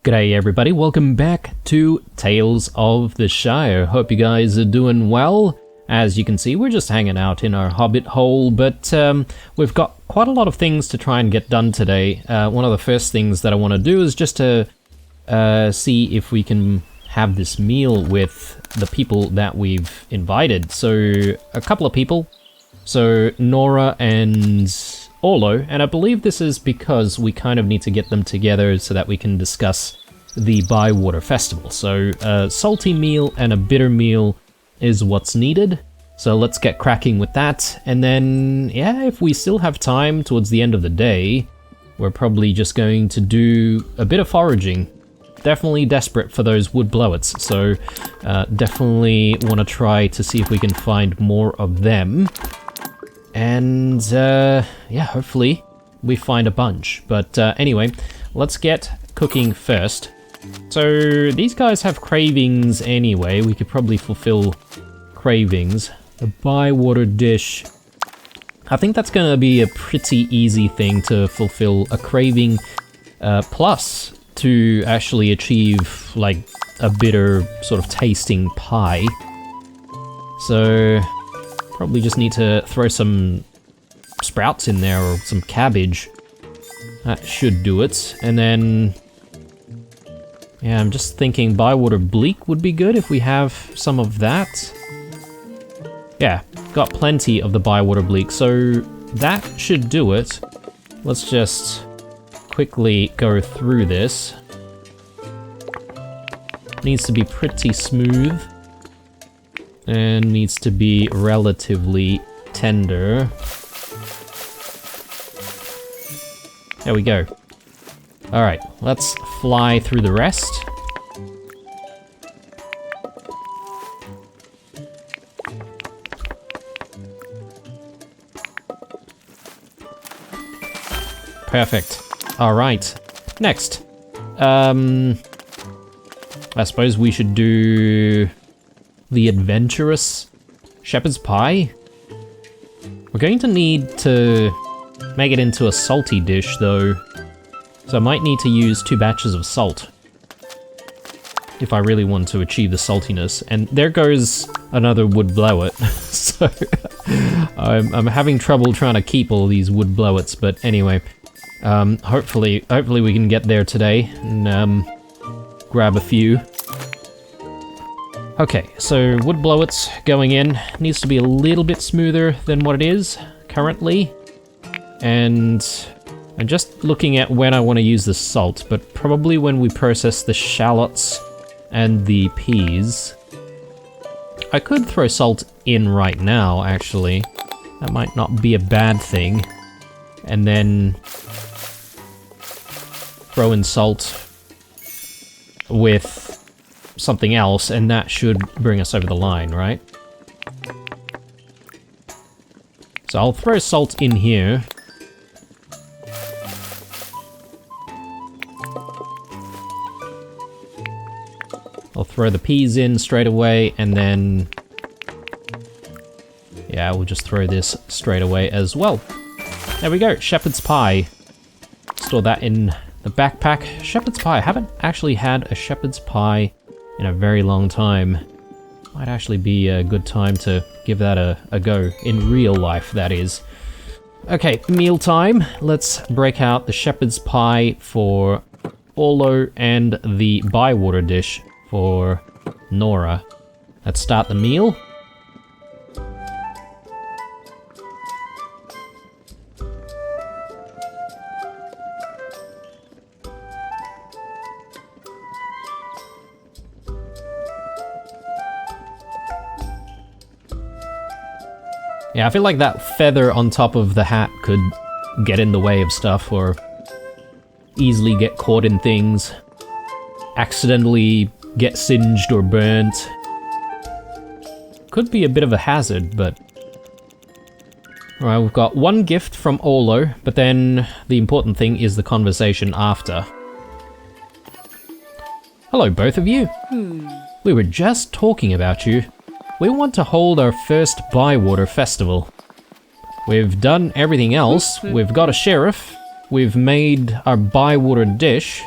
G'day everybody, welcome back to Tales of the Shire. Hope you guys are doing well. As you can see, we're just hanging out in our hobbit hole, but we've got quite a lot of things to try and get done today. One of the first things that I want to do is just to see if we can have this meal with the people that we've invited. So, a couple of people. So, Nora and Orlo, and I believe this is because we kind of need to get them together so that we can discuss the Bywater Festival. So a salty meal and a bitter meal is what's needed. So let's get cracking with that. And then, yeah, if we still have time towards the end of the day, we're probably just going to do a bit of foraging. Definitely desperate for those wood blowets, so definitely want to try to see if we can find more of them. And, yeah, hopefully we find a bunch. But anyway, let's get cooking first. So these guys have cravings anyway. We could probably fulfill cravings. A Bywater dish. I think that's going to be a pretty easy thing to fulfill a craving. Plus, to actually achieve, like, a bitter sort of tasting pie. So probably just need to throw some sprouts in there or some cabbage. That should do it. And then, yeah, I'm just thinking Bywater bleak would be good if we have some of that. Yeah, got plenty of the Bywater bleak, so that should do it. Let's just quickly go through this. Needs to be pretty smooth. And needs to be relatively tender. There we go. Alright, let's fly through the rest. Perfect. Alright, next. I suppose we should do the adventurous shepherd's pie. We're going to need to make it into a salty dish though, so I might need to use 2 batches of salt if I really want to achieve the saltiness. And there goes another wood blowet. So I'm having trouble trying to keep all these wood blowets, but anyway, hopefully we can get there today and grab a few. Okay, so wood blowets going in. Needs to be a little bit smoother than what it is currently. And I'm just looking at when I want to use the salt, but probably when we process the shallots and the peas. I could throw salt in right now, actually. That might not be a bad thing. And then throw in salt with something else, and that should bring us over the line, right? So I'll throw salt in here. I'll throw the peas in straight away, and then, yeah, we'll just throw this straight away as well. There we go, shepherd's pie. Store that in the backpack. Shepherd's pie. I haven't actually had a shepherd's pie in a very long time. Might actually be a good time to give that a go. In real life, that is. Okay, mealtime. Let's break out the shepherd's pie for Orlo and the Bywater dish for Nora. Let's start the meal. Yeah, I feel like that feather on top of the hat could get in the way of stuff, or easily get caught in things, accidentally get singed or burnt. Could be a bit of a hazard, but... Alright, we've got 1 gift from Orlo, but then the important thing is the conversation after. Hello, both of you. We were just talking about you. We want to hold our first Bywater Festival. We've done everything else. We've got a sheriff. We've made our Bywater dish.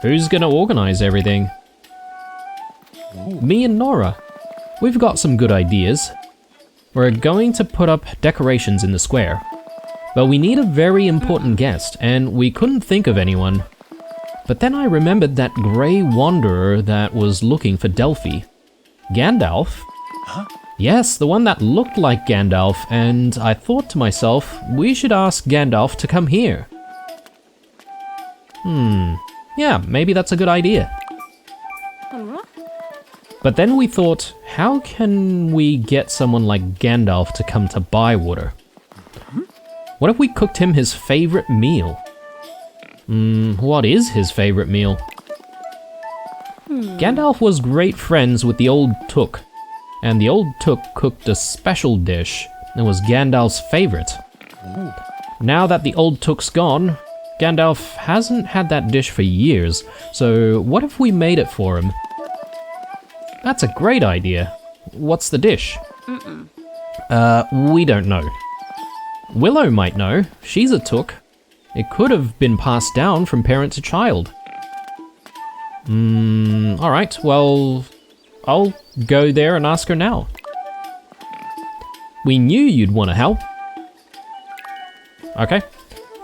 Who's gonna organize everything? Me and Nora. We've got some good ideas. We're going to put up decorations in the square. But we need a very important guest, and we couldn't think of anyone. But then I remembered that grey wanderer that was looking for Delphi. Gandalf? Huh? Yes, the one that looked like Gandalf, and I thought to myself, we should ask Gandalf to come here. Yeah, maybe that's a good idea. But then we thought, how can we get someone like Gandalf to come to Bywater? What if we cooked him his favorite meal? What is his favorite meal? Gandalf was great friends with the old Took, and the old Took cooked a special dish that was Gandalf's favorite. Now that the old Took's gone, Gandalf hasn't had that dish for years, so what if we made it for him? That's a great idea. What's the dish? We don't know. Willow might know. She's a Took. It could have been passed down from parent to child. Alright, well, I'll go there and ask her now. We knew you'd want to help. Okay,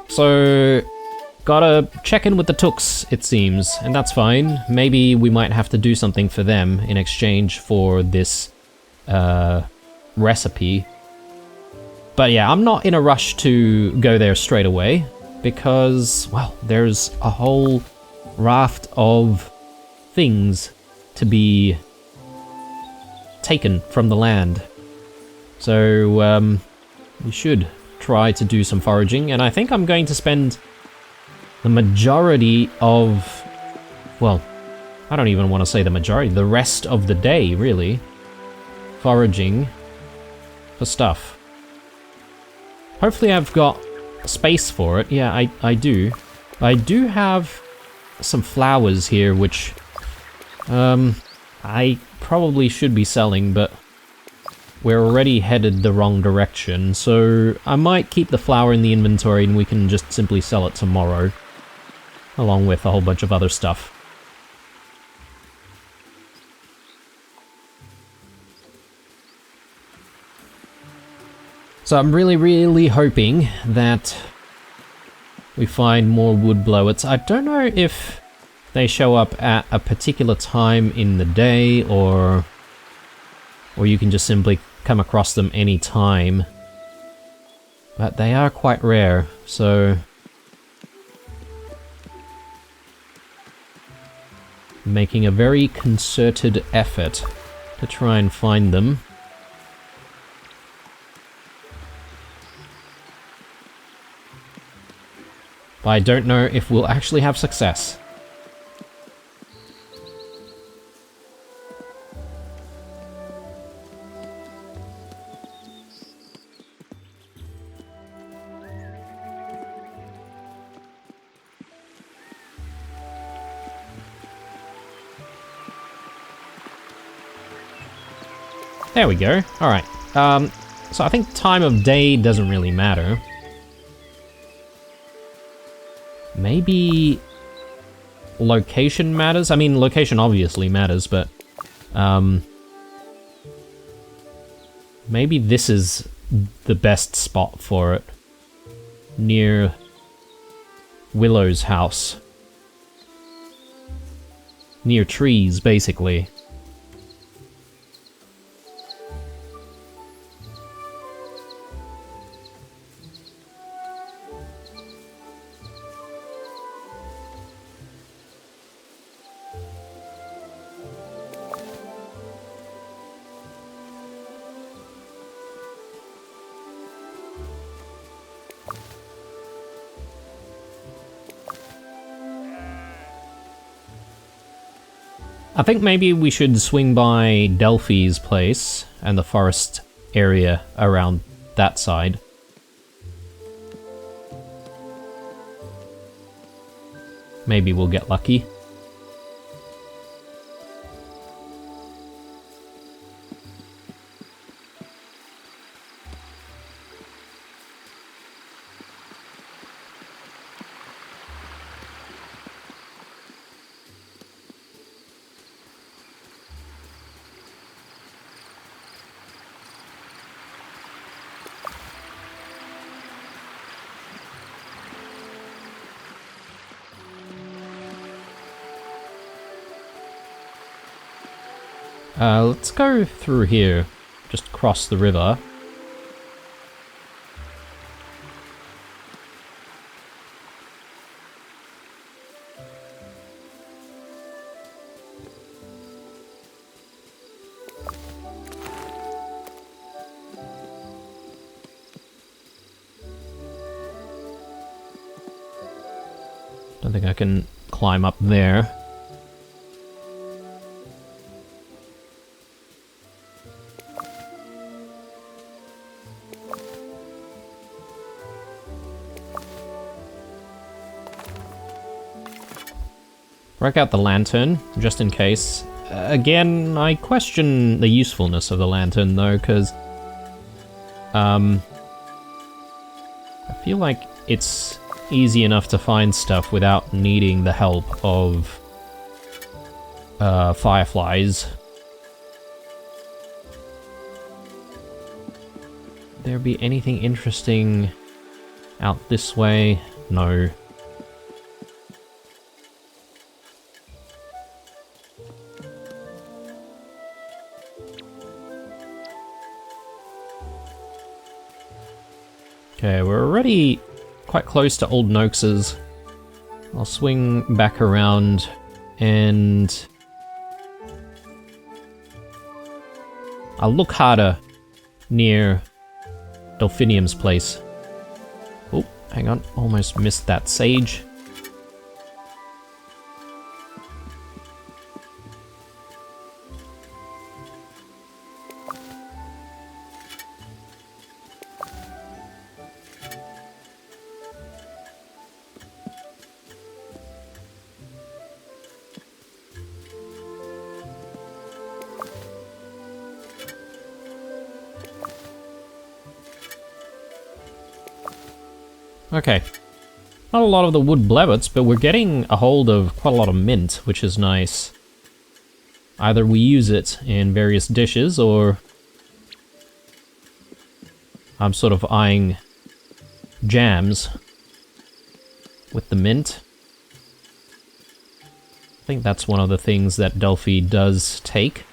so gotta check in with the Tooks, it seems, and that's fine. Maybe we might have to do something for them in exchange for this recipe. But yeah, I'm not in a rush to go there straight away because, well, there's a whole raft of things to be taken from the land. So we should try to do some foraging, and I think I'm going to spend the majority of, well, I don't even want to say the majority, the rest of the day, really, foraging for stuff. Hopefully I've got space for it. Yeah, I do. I do have some flowers here, which I probably should be selling, but we're already headed the wrong direction, so I might keep the flower in the inventory and we can just simply sell it tomorrow, along with a whole bunch of other stuff. So I'm really hoping that we find more wood blowets. I don't know if they show up at a particular time in the day, or you can just simply come across them any time. But they are quite rare, so making a very concerted effort to try and find them. But I don't know if we'll actually have success. There we go. Alright. So I think time of day doesn't really matter. Maybe location matters? I mean, location obviously matters, but maybe this is the best spot for it. Near Willow's house. Near trees, basically. I think maybe we should swing by Delphi's place and the forest area around that side. Maybe we'll get lucky. Let's go through here. Just cross the river. Don't think I can climb up there. Break out the lantern, just in case. Again, I question the usefulness of the lantern, though, because I feel like it's easy enough to find stuff without needing the help of fireflies. There be anything interesting out this way? No. Okay, we're already quite close to Old Noakes's. I'll swing back around and I'll look harder near Delphinium's place. Oh, hang on, almost missed that sage. Okay. Not a lot of the wood blevets, but we're getting a hold of quite a lot of mint, which is nice. Either we use it in various dishes, or I'm sort of eyeing jams with the mint. I think that's one of the things that Delphi does take.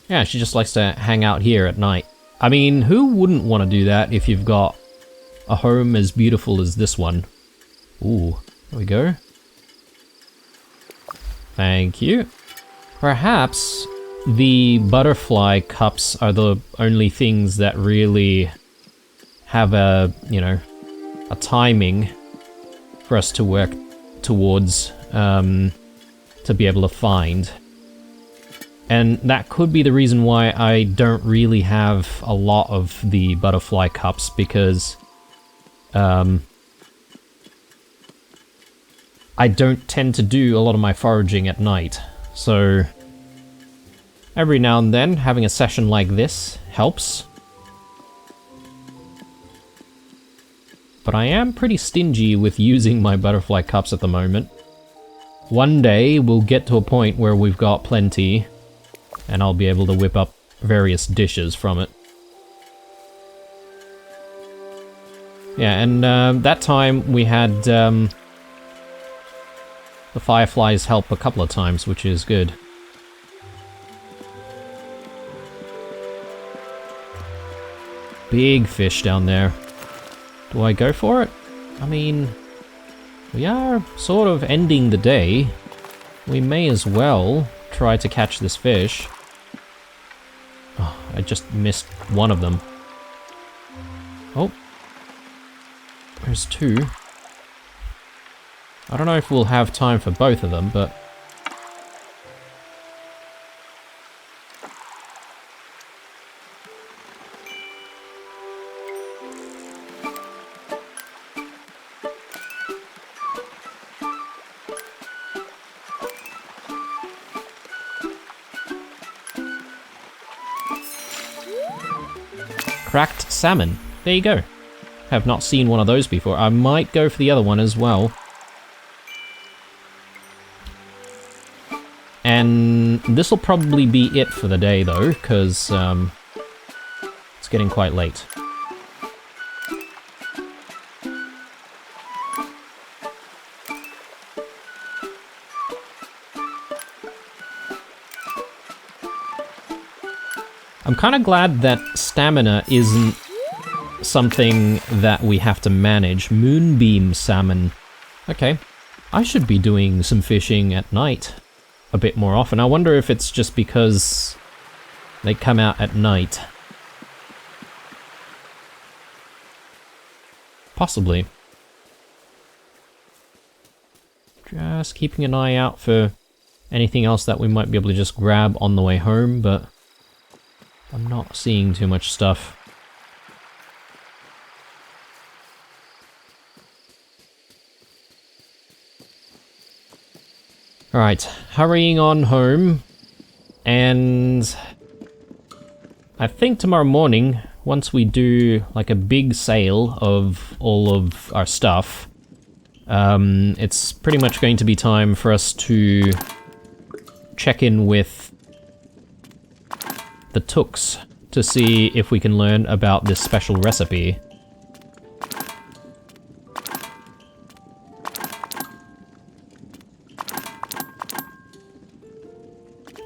Yeah, she just likes to hang out here at night. I mean, who wouldn't want to do that if you've got a home as beautiful as this one? Ooh, there we go. Thank you. Perhaps the butterfly cups are the only things that really have a, you know, a timing for us to work towards, to be able to find. And that could be the reason why I don't really have a lot of the butterfly cups, because I don't tend to do a lot of my foraging at night. So every now and then, having a session like this helps. But I am pretty stingy with using my butterfly cups at the moment. One day we'll get to a point where we've got plenty, and I'll be able to whip up various dishes from it. Yeah, and that time we had the fireflies help a couple of times, which is good. Big fish down there. Do I go for it? I mean, we are sort of ending the day. We may as well try to catch this fish. Oh, I just missed one of them. Oh. There's two. I don't know if we'll have time for both of them, but... Cracked salmon. There you go. Have not seen one of those before. I might go for the other one as well. And this will probably be it for the day though, because it's getting quite late. I'm kind of glad that stamina isn't something that we have to manage. Moonbeam salmon. Okay. I should be doing some fishing at night a bit more often. I wonder if it's just because they come out at night. Possibly. Just keeping an eye out for anything else that we might be able to just grab on the way home, but I'm not seeing too much stuff. Alright, hurrying on home, and I think tomorrow morning, once we do like a big sale of all of our stuff, it's pretty much going to be time for us to check in with the Tooks to see if we can learn about this special recipe.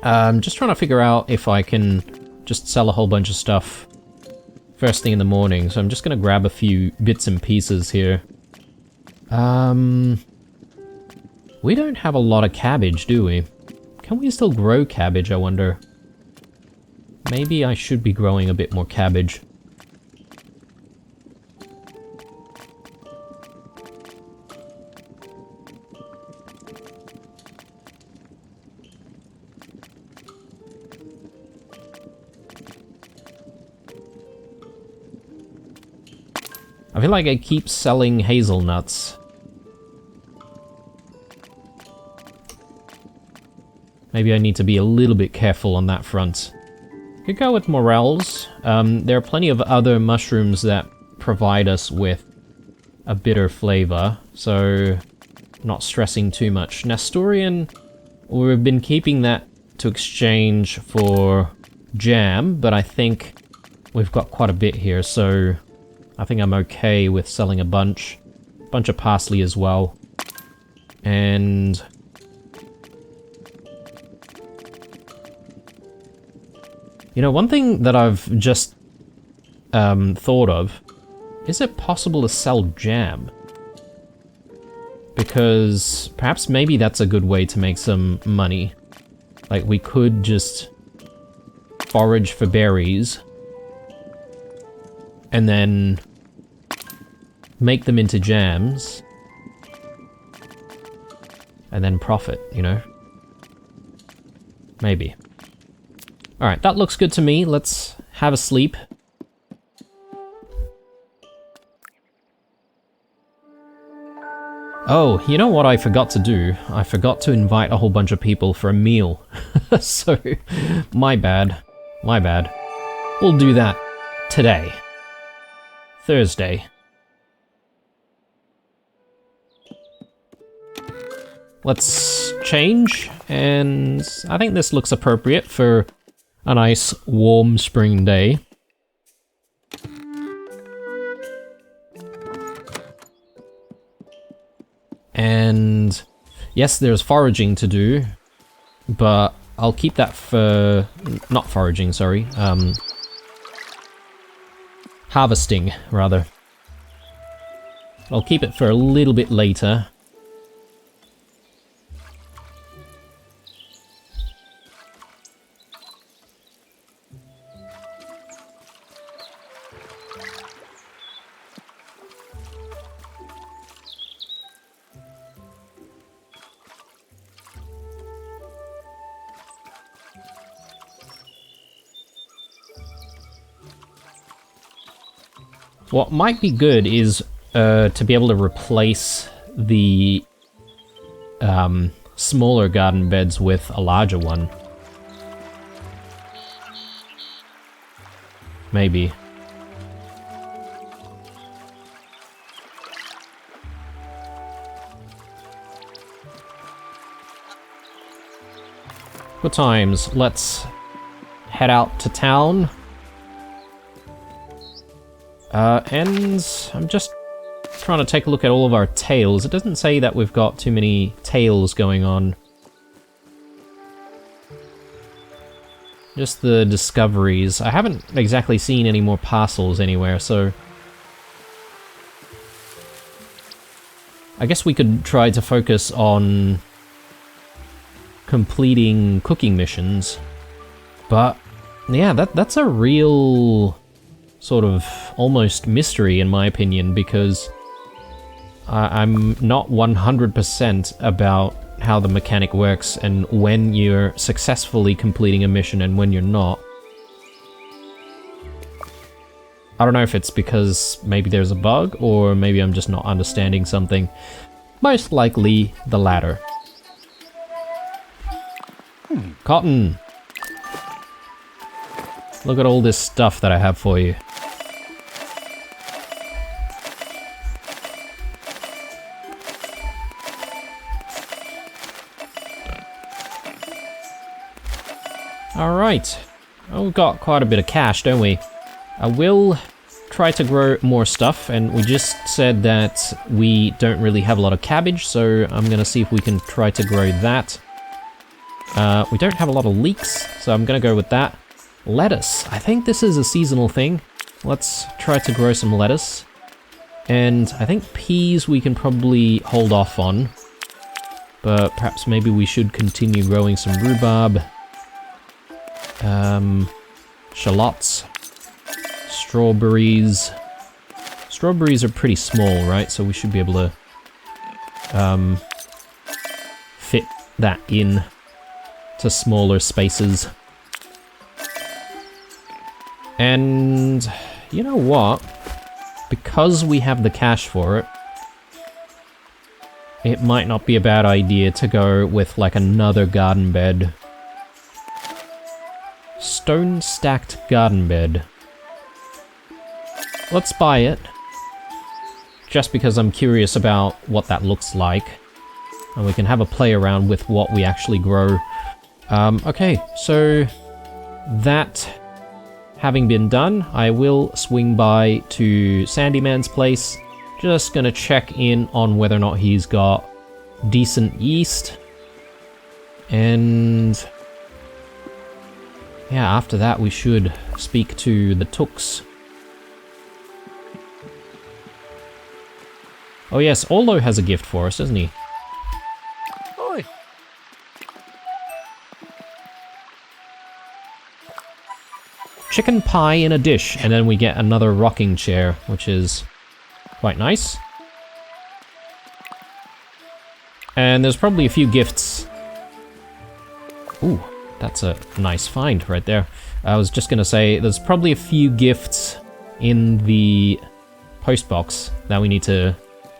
I'm just trying to figure out if I can just sell a whole bunch of stuff first thing in the morning, so I'm just gonna grab a few bits and pieces here. We don't have a lot of cabbage, do we? Can we still grow cabbage, I wonder? Maybe I should be growing a bit more cabbage. I feel like I keep selling hazelnuts. Maybe I need to be a little bit careful on that front. Could go with morels. There are plenty of other mushrooms that provide us with a bitter flavor, so not stressing too much. Nasturian, we've been keeping that to exchange for jam, but I think we've got quite a bit here, so I think I'm okay with selling a bunch of parsley as well. And you know, one thing that I've just thought of, is it possible to sell jam? Because perhaps maybe that's a good way to make some money. Like, we could just forage for berries and then make them into jams and then profit, you know? Maybe. Alright, that looks good to me. Let's have a sleep. Oh, you know what I forgot to do? I forgot to invite a whole bunch of people for a meal. So, my bad. My bad. We'll do that today. Thursday. Let's change, and I think this looks appropriate for a nice warm spring day. And yes, there's foraging to do, but I'll keep that for... not foraging, sorry. Harvesting, rather. I'll keep it for a little bit later. What might be good is to be able to replace the smaller garden beds with a larger one. Maybe. times. Let's head out to town. And I'm just trying to take a look at all of our tales. It doesn't say that we've got too many tales going on. Just the discoveries. I haven't exactly seen any more parcels anywhere, so... I guess we could try to focus on completing cooking missions. But, yeah, that's a real sort of almost mystery in my opinion, because I'm not 100% about how the mechanic works and when you're successfully completing a mission and when you're not. I don't know if it's because maybe there's a bug, or maybe I'm just not understanding something. Most likely the latter. Cotton! Look at all this stuff that I have for you. Alright. Oh, we've got quite a bit of cash, don't we? I will try to grow more stuff, and we just said that we don't really have a lot of cabbage, so I'm gonna see if we can try to grow that. We don't have a lot of leeks, so I'm gonna go with that. Lettuce. I think this is a seasonal thing. Let's try to grow some lettuce. And I think peas we can probably hold off on. But perhaps maybe we should continue growing some rhubarb. Shallots. Strawberries. Strawberries are pretty small, right? So we should be able to fit that in to smaller spaces. And you know what? Because we have the cash for it, it might not be a bad idea to go with like another garden bed. Stone stacked garden bed. Let's buy it. Just because I'm curious about what that looks like. And we can have a play around with what we actually grow. Okay, so that having been done, I will swing by to Sandyman's place. Just gonna check in on whether or not he's got decent yeast. And yeah, after that we should speak to the Tooks. Oh yes, Orlo has a gift for us, doesn't he? Oi. Chicken pie in a dish, and then we get another rocking chair, which is quite nice. And there's probably a few gifts. Ooh, that's a nice find right there. I was just gonna say, there's probably a few gifts in the post box that we need to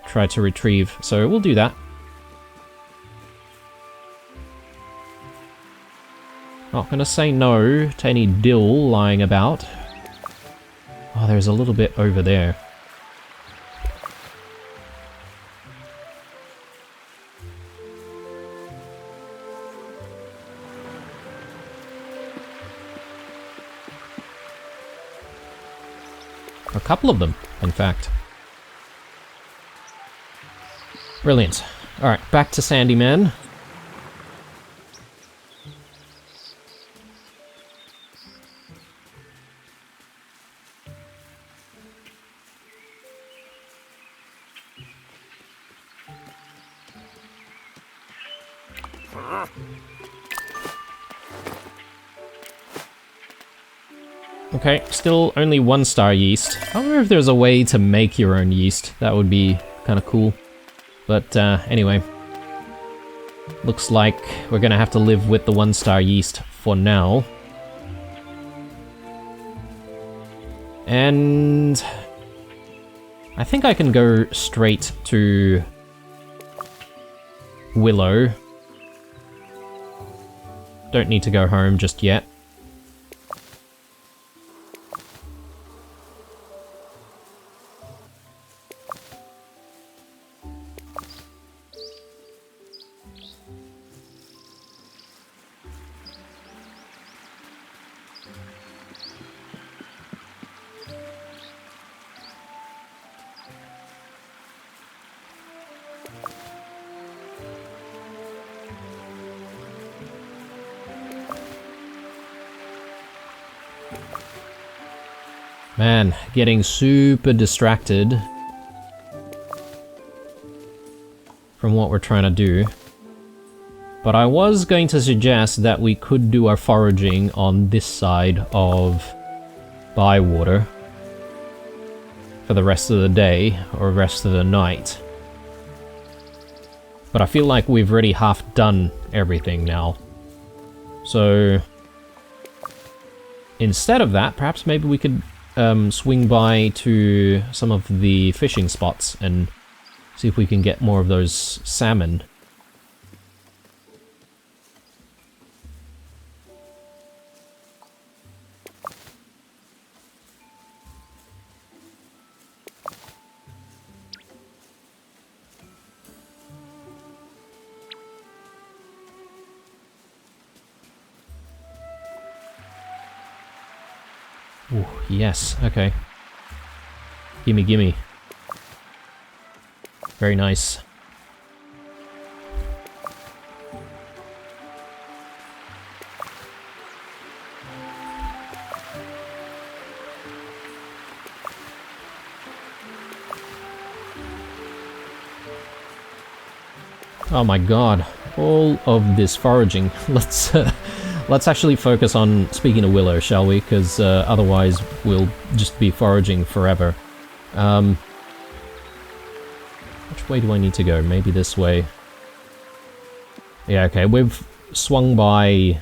try to retrieve, so we'll do that. Not gonna say no to any dill lying about. Oh, there's a little bit over there. A couple of them, in fact. Brilliant. Alright, back to Sandyman. Okay, still only 1-star yeast. I wonder if there's a way to make your own yeast. That would be kind of cool. But anyway. Looks like we're gonna have to live with the 1-star yeast for now. And I think I can go straight to Willow. Don't need to go home just yet. Man, getting super distracted from what we're trying to do. But I was going to suggest that we could do our foraging on this side of Bywater for the rest of the day, or rest of the night. But I feel like we've already half done everything now. So instead of that, perhaps maybe we could swing by to some of the fishing spots and see if we can get more of those salmon. Ooh, yes, okay. Gimme, gimme. Very nice. Oh my god, all of this foraging. Let's actually focus on speaking to Willow, shall we? Because otherwise we'll just be foraging forever. Which way do I need to go? Maybe this way. Yeah, okay, we've swung by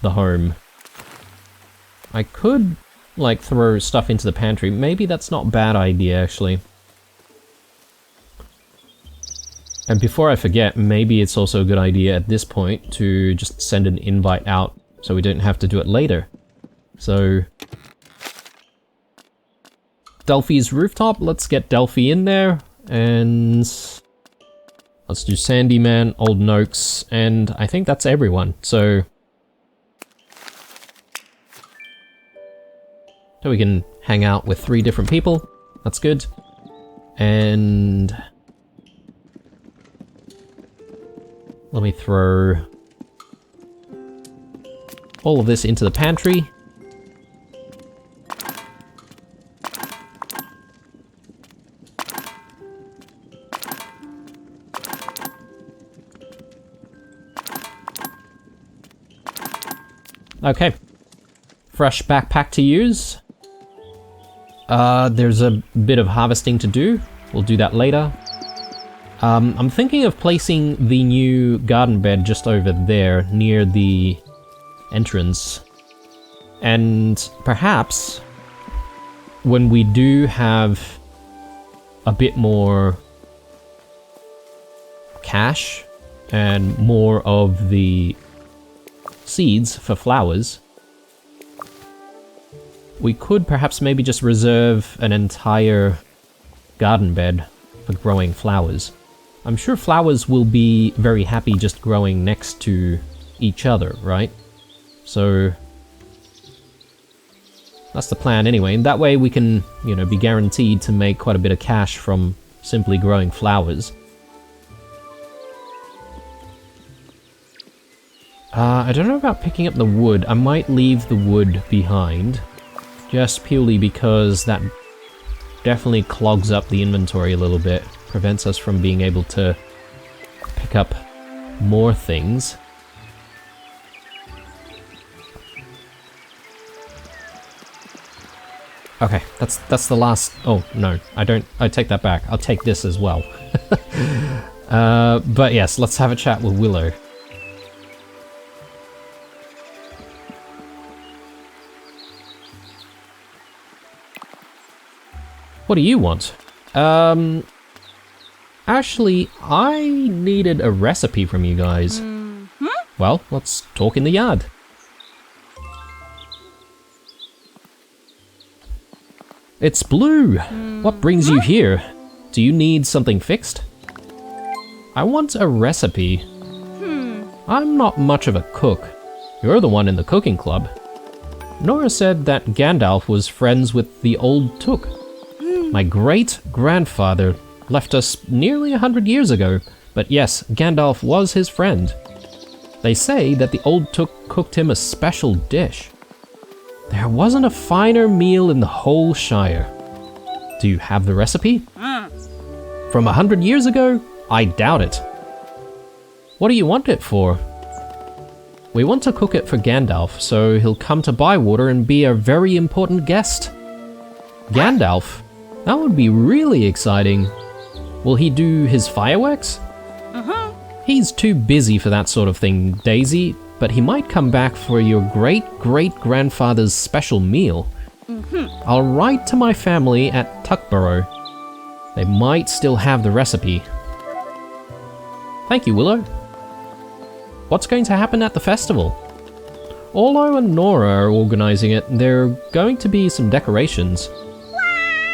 the home. I could, like, throw stuff into the pantry. Maybe that's not a bad idea, actually. And before I forget, maybe it's also a good idea at this point to just send an invite out so we don't have to do it later. So Delphi's rooftop, let's get Delphi in there, and let's do Sandy Man, Old Noakes, and I think that's everyone, so we can hang out with 3 different people, that's good. And let me throw all of this into the pantry. Okay. Fresh backpack to use. There's a bit of harvesting to do. We'll do that later. I'm thinking of placing the new garden bed just over there, near the entrance. And perhaps, when we do have a bit more cash, and more of the seeds for flowers, we could perhaps maybe just reserve an entire garden bed for growing flowers. I'm sure flowers will be very happy just growing next to each other, right? So that's the plan anyway, and that way we can, you know, be guaranteed to make quite a bit of cash from simply growing flowers. I don't know about picking up the wood. I might leave the wood behind, just purely because that definitely clogs up the inventory a little bit, prevents us from being able to pick up more things. Okay, that's the last... Oh, no, I take that back. I'll take this as well. But yes, let's have a chat with Willow. What do you want? Actually, I needed a recipe from you guys. Mm-hmm. Well, let's talk in the yard. It's Blue! Mm-hmm. What brings you here? Do you need something fixed? I want a recipe. I'm not much of a cook. You're the one in the cooking club. Nora said that Gandalf was friends with the old Took. My great-grandfather left us nearly 100 years ago, but yes, Gandalf was his friend. They say that the old Took cooked him a special dish. There wasn't a finer meal in the whole Shire. Do you have the recipe? From 100 years ago? I doubt it. What do you want it for? We want to cook it for Gandalf, so he'll come to Bywater and be a very important guest. Gandalf? That would be really exciting. Will he do his fireworks? He's too busy for that sort of thing, Daisy, but he might come back for your great-great-grandfather's special meal. I'll write to my family at Tuckborough. They might still have the recipe. Thank you, Willow. What's going to happen at the festival? Orlo and Nora are organising it. There are going to be some decorations.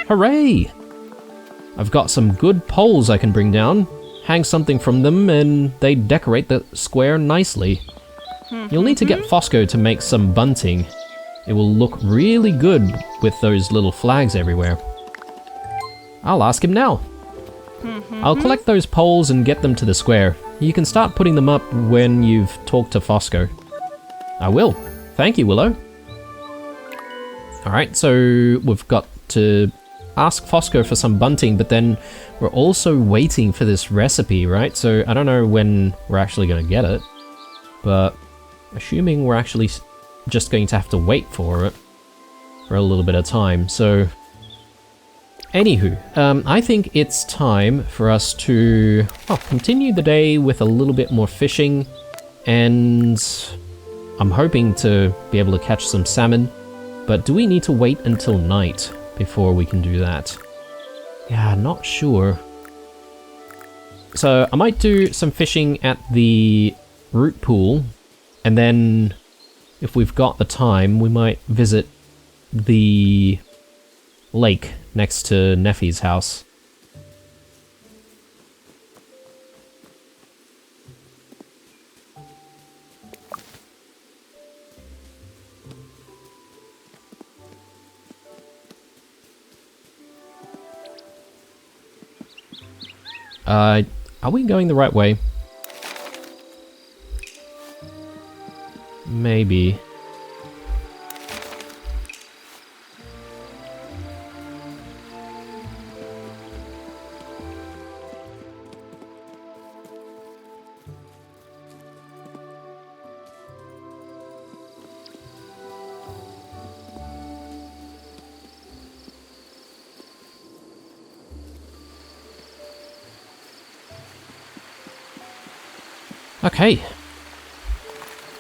Hooray! I've got some good poles I can bring down, hang something from them, and they decorate the square nicely. You'll need to get Fosco to make some bunting. It will look really good with those little flags everywhere. I'll ask him now. I'll collect those poles and get them to the square. You can start putting them up when you've talked to Fosco. I will. Thank you, Willow. Alright, so we've got to ask Fosco for some bunting, but then we're also waiting for this recipe, right? So I don't know when we're actually going to get it, but assuming we're actually just going to have to wait for it for a little bit of time. So anywho, I think it's time for us to continue the day with a little bit more fishing, and I'm hoping to be able to catch some salmon, but do we need to wait until night before we can do that? Yeah, not sure. So I might do some fishing at the root pool, and then if we've got the time, we might visit the lake next to Neffy's house. Are we going the right way? Maybe. Okay.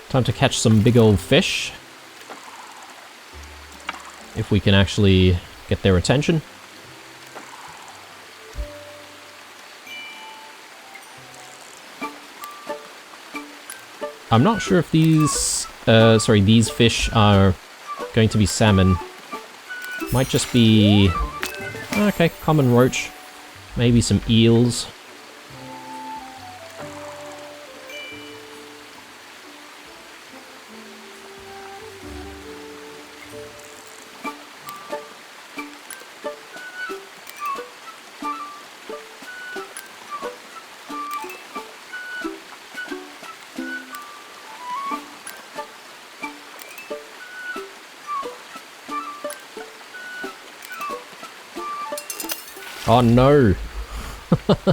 Time to catch some big old fish. If we can actually get their attention. I'm not sure if these fish are going to be salmon. Might just be... okay, common roach. Maybe some eels. Oh no! Let's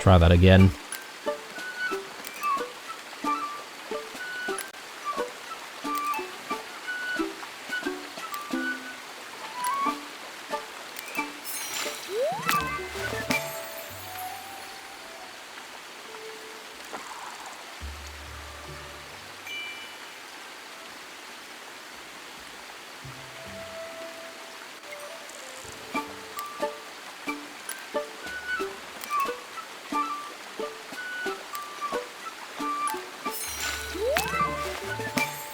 try that again.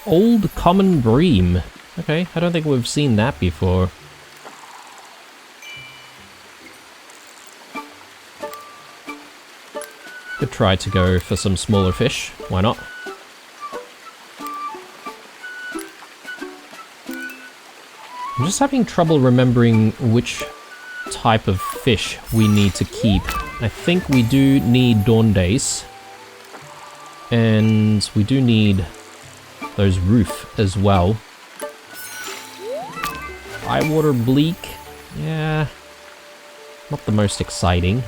Old common bream. Okay, I don't think we've seen that before. Could try to go for some smaller fish, why not? I'm just having trouble remembering which type of fish we need to keep. I think we do need dawn dace. And we do need those roof as well. High water bleak. Yeah. Not the most exciting.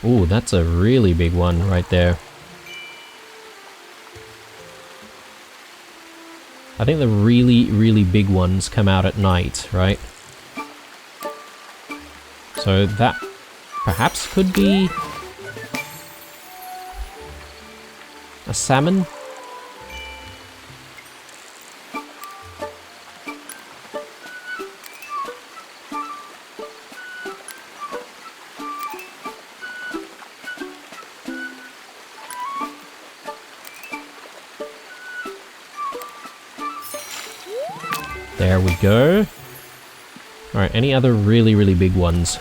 Ooh, that's a really big one right there. I think the really big ones come out at night, right? So that perhaps could be a salmon? There we go. Alright, any other really big ones?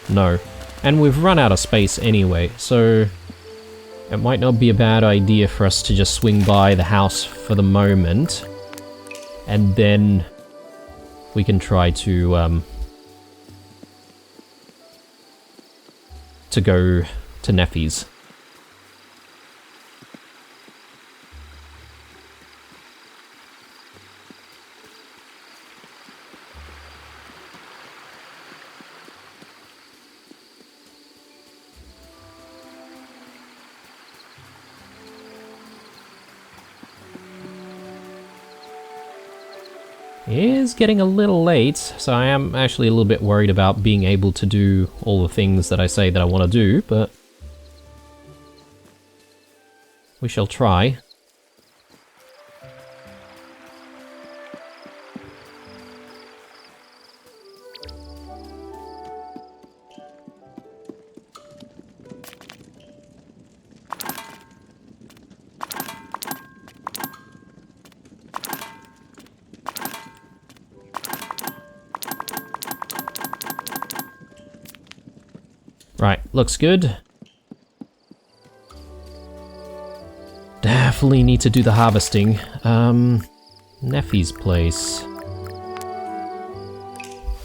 No. And we've run out of space anyway, so it might not be a bad idea for us to just swing by the house for the moment. And then we can try to go to Neffy's. It is getting a little late, so I am actually a little bit worried about being able to do all the things that I say that I want to do, but we shall try. Right, looks good. Definitely need to do the harvesting. Neffy's place.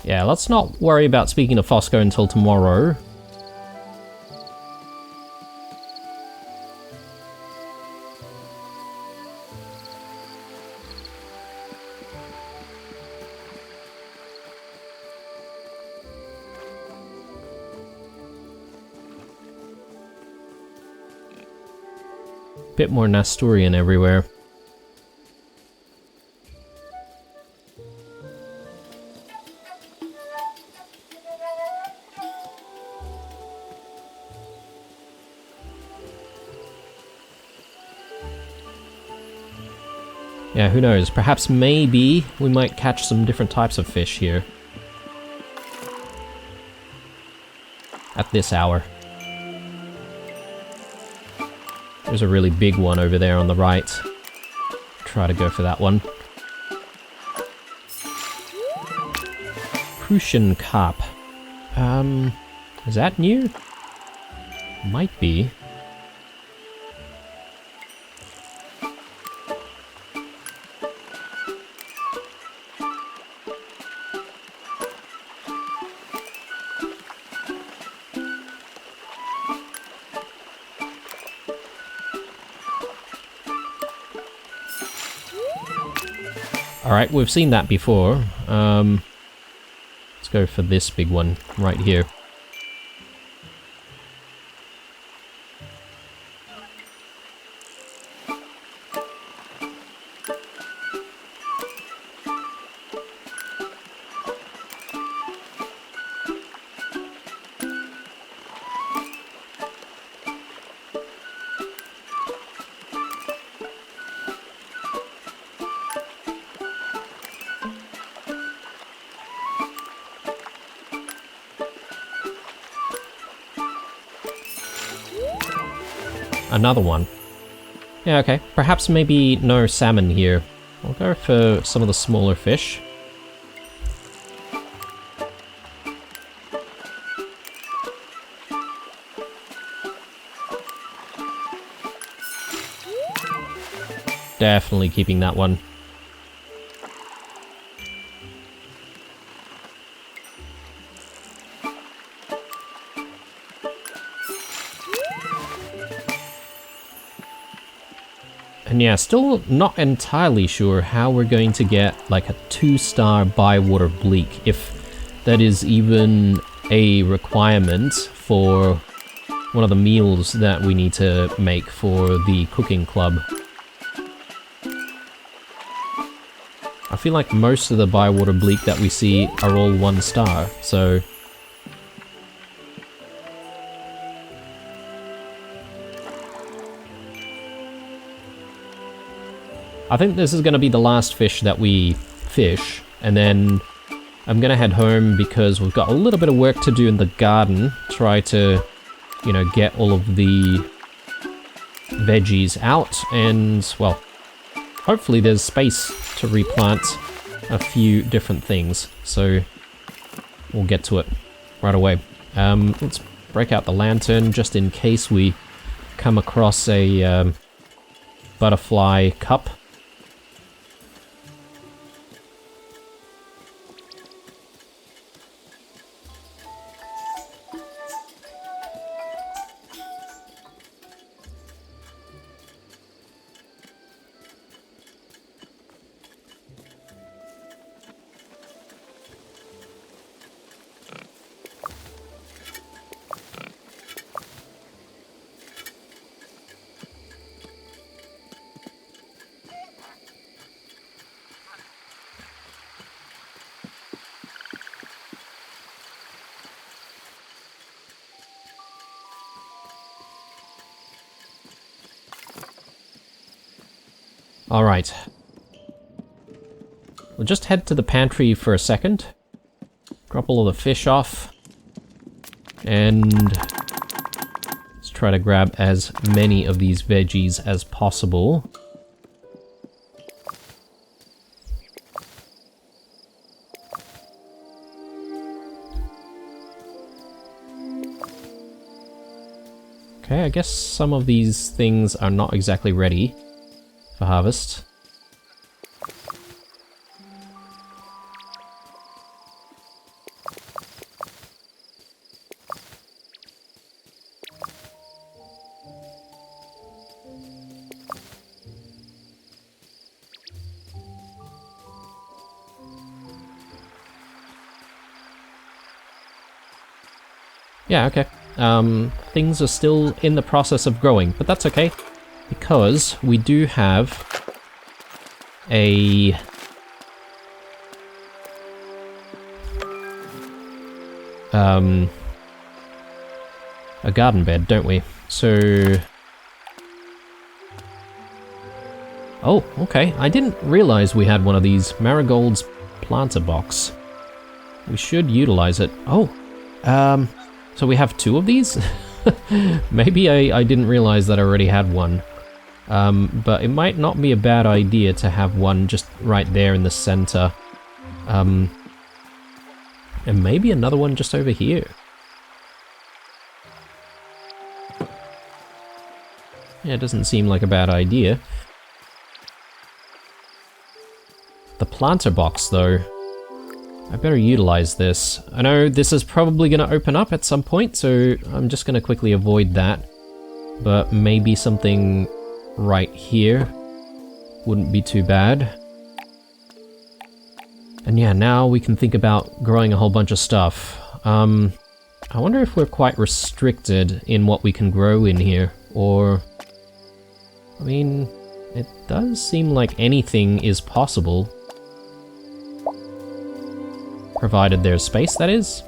Yeah, let's not worry about speaking to Fosco until tomorrow. Bit more Nasturian everywhere. Yeah, who knows? Perhaps maybe we might catch some different types of fish here. At this hour. There's a really big one over there on the right. Try to go for that one. Crucian carp. Is that new? Might be. Alright, we've seen that before. Let's go for this big one right here. Another one. Yeah, okay. Perhaps maybe no salmon here. I'll go for some of the smaller fish. Definitely keeping that one. And yeah, still not entirely sure how we're going to get like a 2-star Bywater Bleak, if that is even a requirement for one of the meals that we need to make for the cooking club. I feel like most of the Bywater Bleak that we see are all 1-star, so... I think this is going to be the last fish that we fish, and then I'm going to head home because we've got a little bit of work to do in the garden. Try to, you know, get all of the veggies out, and, well, hopefully there's space to replant a few different things, so we'll get to it right away. Let's break out the lantern just in case we come across a butterfly cup. Alright. We'll just head to the pantry for a second. Drop all of the fish off. And let's try to grab as many of these veggies as possible. Okay, I guess some of these things are not exactly ready for harvest. Yeah, okay. Things are still in the process of growing, but that's okay, because we do have a garden bed, don't we? So... Oh, okay. I didn't realize we had one of these Marigold's planter box. We should utilize it. Oh, so we have 2 of these? Maybe I didn't realize that I already had one. But it might not be a bad idea to have one just right there in the center. And maybe another one just over here. Yeah, it doesn't seem like a bad idea. The planter box, though. I better utilize this. I know this is probably going to open up at some point, so I'm just going to quickly avoid that. But maybe something right here wouldn't be too bad. And yeah, now we can think about growing a whole bunch of stuff. I wonder if we're quite restricted in what we can grow in here, or... I mean, it does seem like anything is possible. Provided there's space, that is.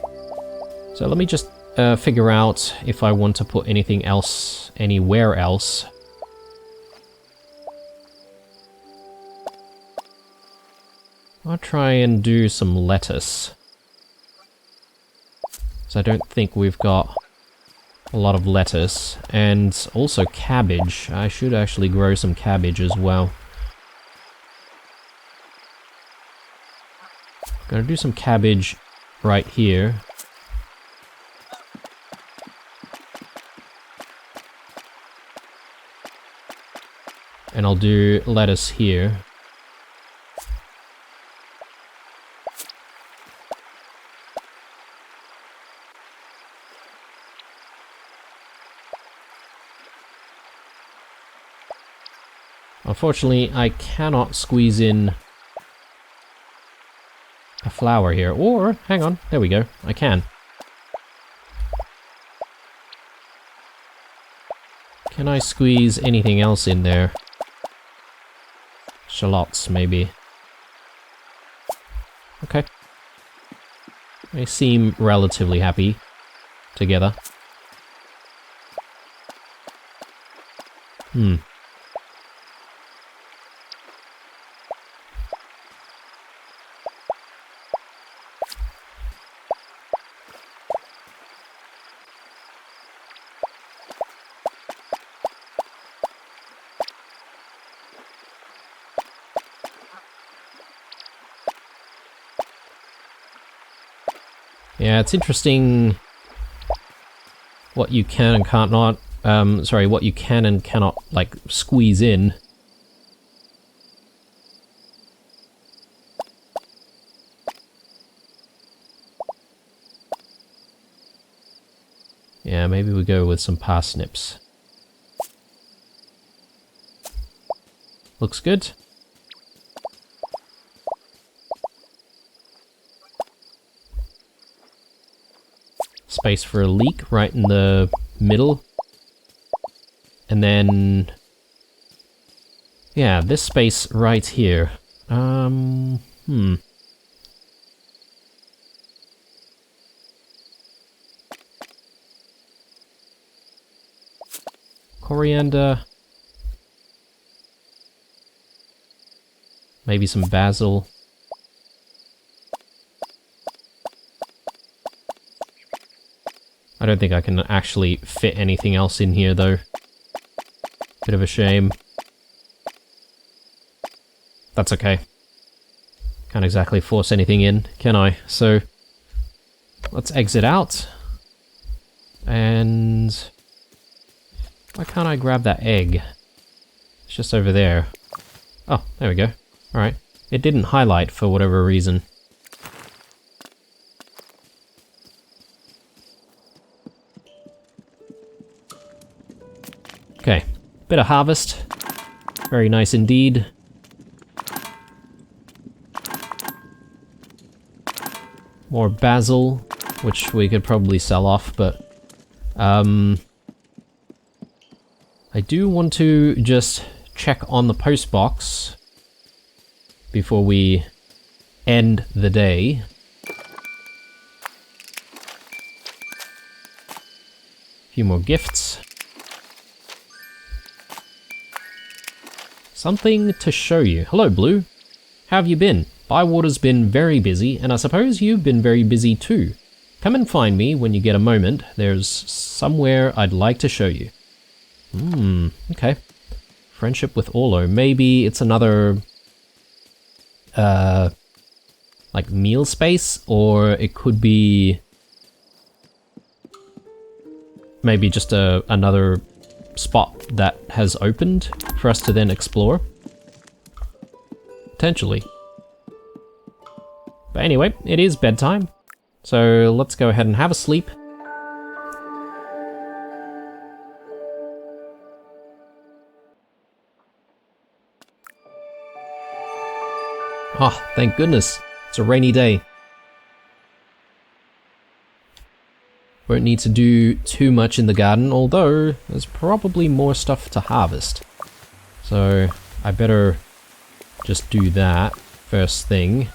So let me just figure out if I want to put anything else anywhere else. I'll try and do some lettuce. So I don't think we've got a lot of lettuce. And also cabbage. I should actually grow some cabbage as well. Gonna do some cabbage right here. And I'll do lettuce here. Unfortunately, I cannot squeeze in a flower here. Or, hang on, there we go, I can. Can I squeeze anything else in there? Shallots, maybe. Okay. They seem relatively happy together. Yeah, it's interesting what you can and can't not, what you can and cannot, like, squeeze in. Yeah, maybe we go with some parsnips. Looks good. Space for a leek right in the middle. And then... yeah, this space right here. Coriander. Maybe some basil. I don't think I can actually fit anything else in here, though. Bit of a shame. That's okay. Can't exactly force anything in, can I? So, let's exit out. And... why can't I grab that egg? It's just over there. Oh, there we go. Alright. It didn't highlight for whatever reason. Okay, bit of harvest. Very nice indeed. More basil, which we could probably sell off, but... I do want to just check on the post box before we end the day. A few more gifts. Something to show you. Hello, Blue. How have you been? Bywater's been very busy, and I suppose you've been very busy too. Come and find me when you get a moment. There's somewhere I'd like to show you. Okay. Friendship with Orlo. Maybe it's another... like meal space, or it could be... maybe just another spot that has opened for us to then explore. Potentially. But anyway, it is bedtime, so let's go ahead and have a sleep. Oh, thank goodness. It's a rainy day. Won't need to do too much in the garden, although there's probably more stuff to harvest. So I better just do that first thing.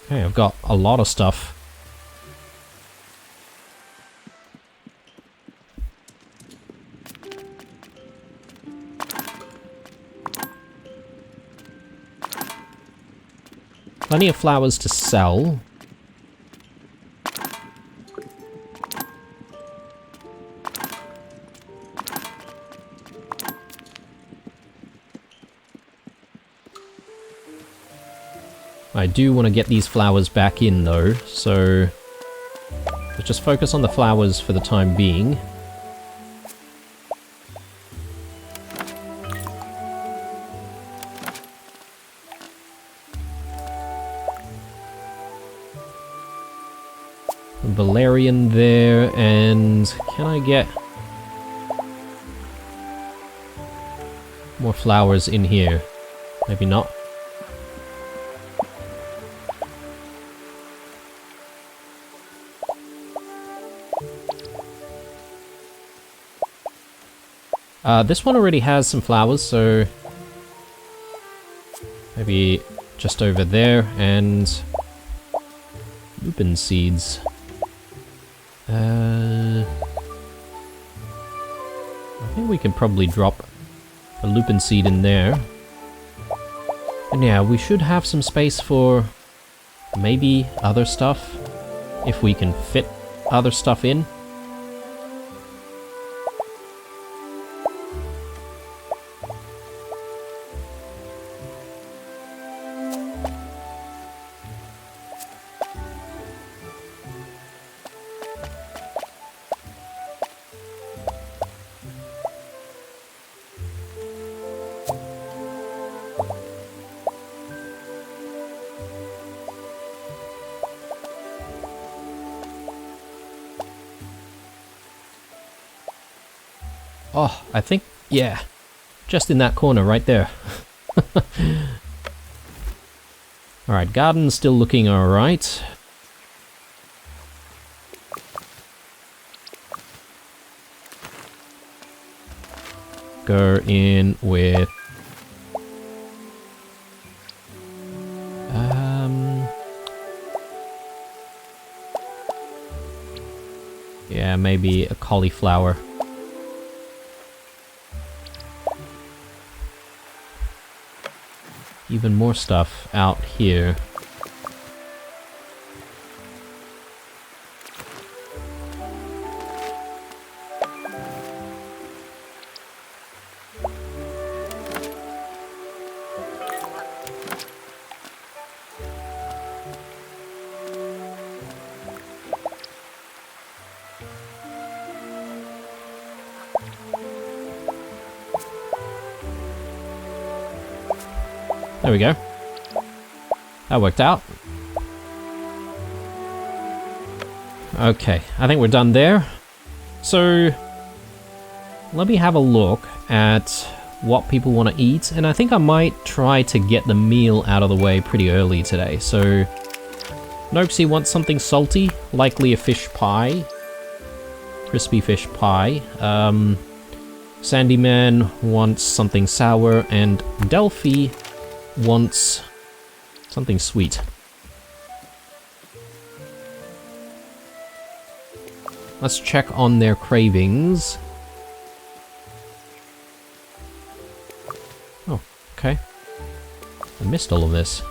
Okay, I've got a lot of stuff. Plenty of flowers to sell. I do want to get these flowers back in though, so let's just focus on the flowers for the time being. Valerian there, and can I get more flowers in here? Maybe not. This one already has some flowers, so maybe just over there, and lupin seeds. I think we can probably drop a lupin seed in there. And yeah, we should have some space for maybe other stuff, if we can fit other stuff in. Oh, I think, yeah, just in that corner right there. Alright, garden's still looking alright. Go in with... yeah, maybe a cauliflower. Even more stuff out here. There we go. That worked out. Okay, I think we're done there. So, let me have a look at what people want to eat, and I think I might try to get the meal out of the way pretty early today. So, Noxie wants something salty, likely a fish pie. Crispy fish pie. Sandyman wants something sour, and Delphi wants something sweet. Let's check on their cravings. Oh, okay. I missed all of this.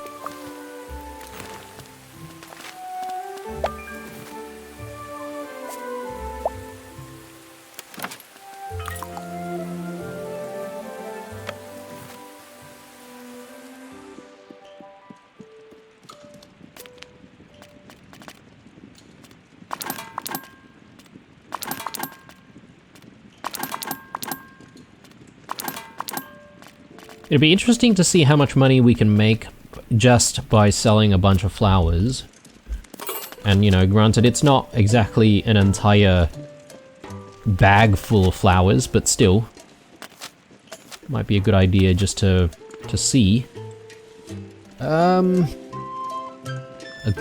It'd be interesting to see how much money we can make just by selling a bunch of flowers. And, you know, granted, it's not exactly an entire bag full of flowers, but still. Might be a good idea just to see. A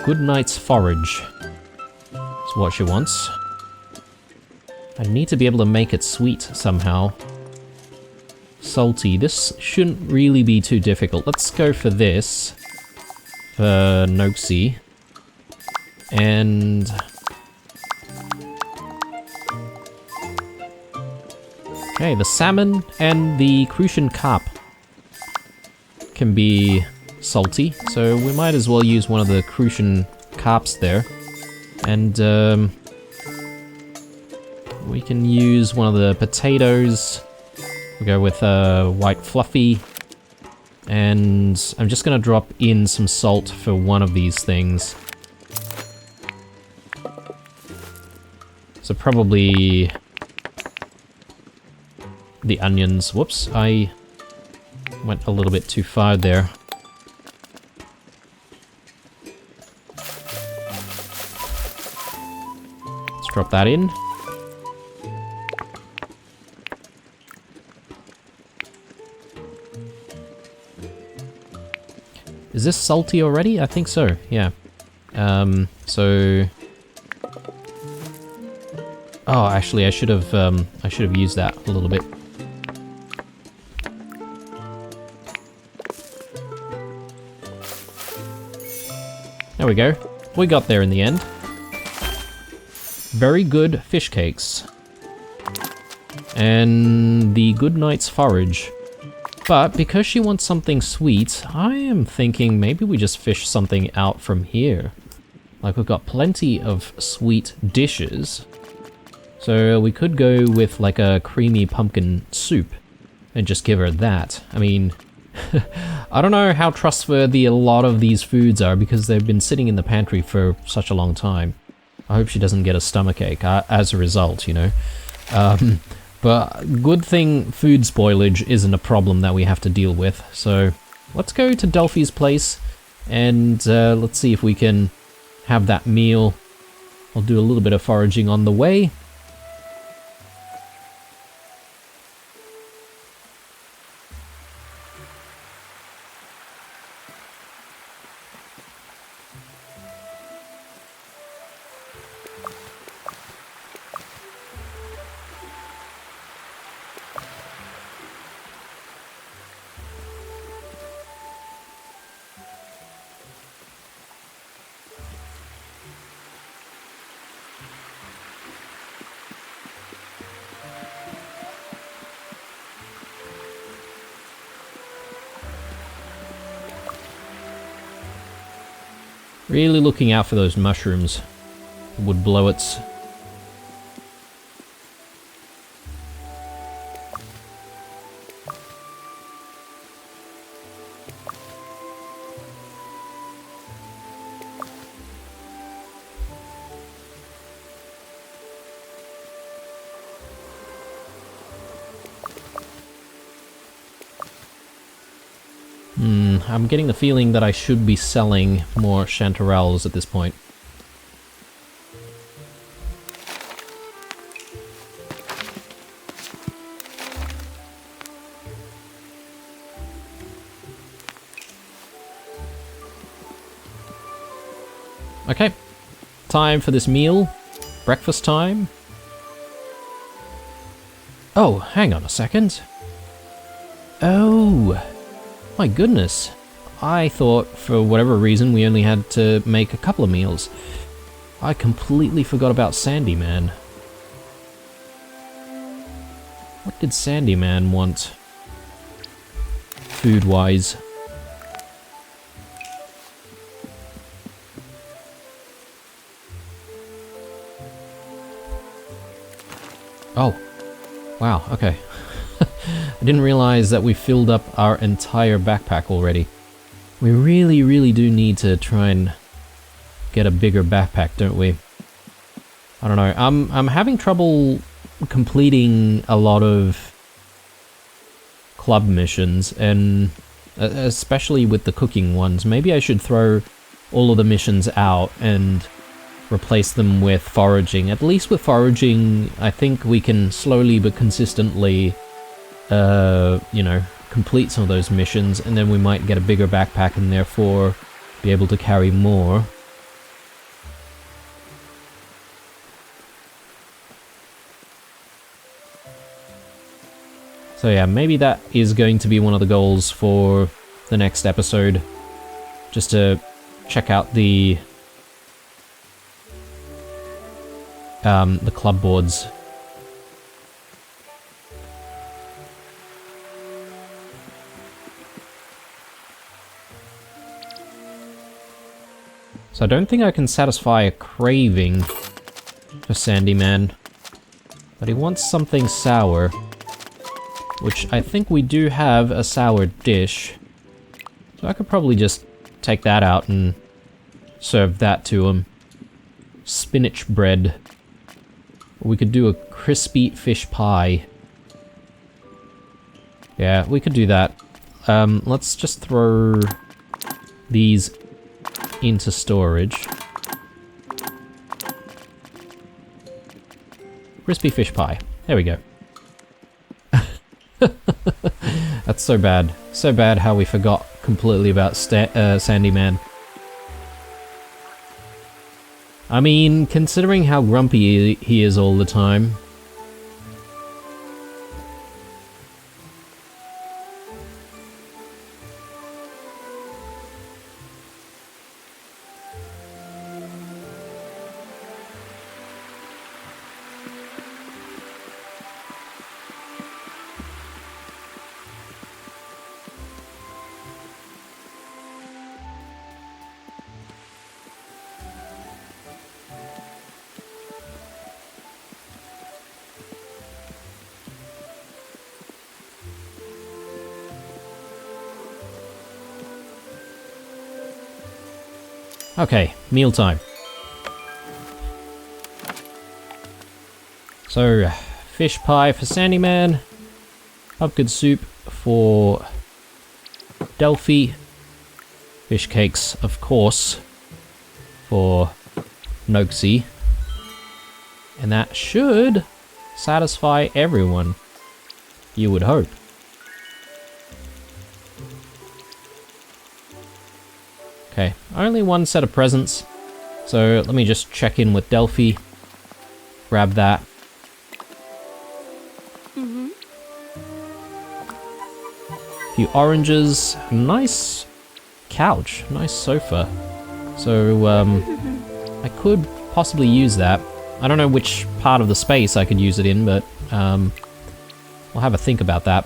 good night's forage is what she wants. I need to be able to make it sweet somehow. Salty. This shouldn't really be too difficult. Let's go for this. For Noxie. And... okay, the salmon and the crucian carp can be salty, so we might as well use one of the crucian carps there. And we can use one of the potatoes. We'll go with white fluffy And I'm just gonna drop in some salt for one of these things. So probably the onions. Whoops, I went a little bit too far there. Let's drop that in. Is this salty already? I think so, yeah. So... Oh, actually, I should have used that a little bit. There we go. We got there in the end. Very good fish cakes. And the good night's forage. But because she wants something sweet, I am thinking maybe we just fish something out from here. Like, we've got plenty of sweet dishes. So we could go with like a creamy pumpkin soup and just give her that. I mean, I don't know how trustworthy a lot of these foods are because they've been sitting in the pantry for such a long time. I hope she doesn't get a stomachache as a result, you know. But good thing food spoilage isn't a problem that we have to deal with. So let's go to Delphi's place and let's see if we can have that meal. I'll do a little bit of foraging on the way. Really looking out for those mushrooms. Wood blowets. I'm getting the feeling that I should be selling more chanterelles at this point. Okay, time for this meal. Breakfast time. Oh, hang on a second. Oh, my goodness. I thought, for whatever reason, we only had to make a couple of meals. I completely forgot about Sandy Man. What did Sandy Man want? Food-wise. Oh. Wow, okay. I didn't realize that we filled up our entire backpack already. We really, really do need to try and get a bigger backpack, don't we? I don't know. I'm having trouble completing a lot of club missions, and especially with the cooking ones. Maybe I should throw all of the missions out and replace them with foraging. At least with foraging, I think we can slowly but consistently, you know, complete some of those missions, and then we might get a bigger backpack and therefore be able to carry more. So yeah, maybe that is going to be one of the goals for the next episode. Just to check out the club boards. So I don't think I can satisfy a craving for Sandy Man, but he wants something sour, which I think we do have a sour dish. So I could probably just take that out and serve that to him. Spinach bread. We could do a crispy fish pie. Yeah, we could do that. Let's just throw these into storage. Crispy fish pie. There we go. That's so bad. So bad how we forgot completely about Sandy Man. I mean, considering how grumpy he is all the time. Okay, mealtime. So, fish pie for Sandy Man, pumpkin soup for Delphi, fish cakes, of course, for Noxie, and that should satisfy everyone, you would hope. Okay, only one set of presents, so let me just check in with Delphi, grab that. Few oranges, nice couch, nice sofa. So, I could possibly use that. I don't know which part of the space I could use it in, but we'll have a think about that.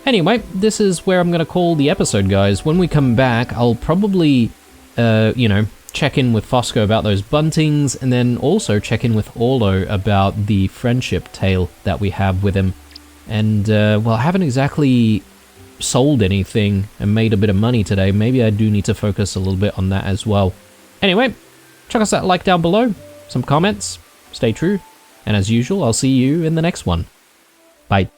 Anyway, this is where I'm going to call the episode, guys. When we come back, I'll probably, you know, check in with Fosco about those buntings, and then also check in with Orlo about the friendship tale that we have with him. And, well, I haven't exactly sold anything and made a bit of money today. Maybe I do need to focus a little bit on that as well. Anyway, chuck us that like down below, some comments, stay true, and as usual, I'll see you in the next one. Bye.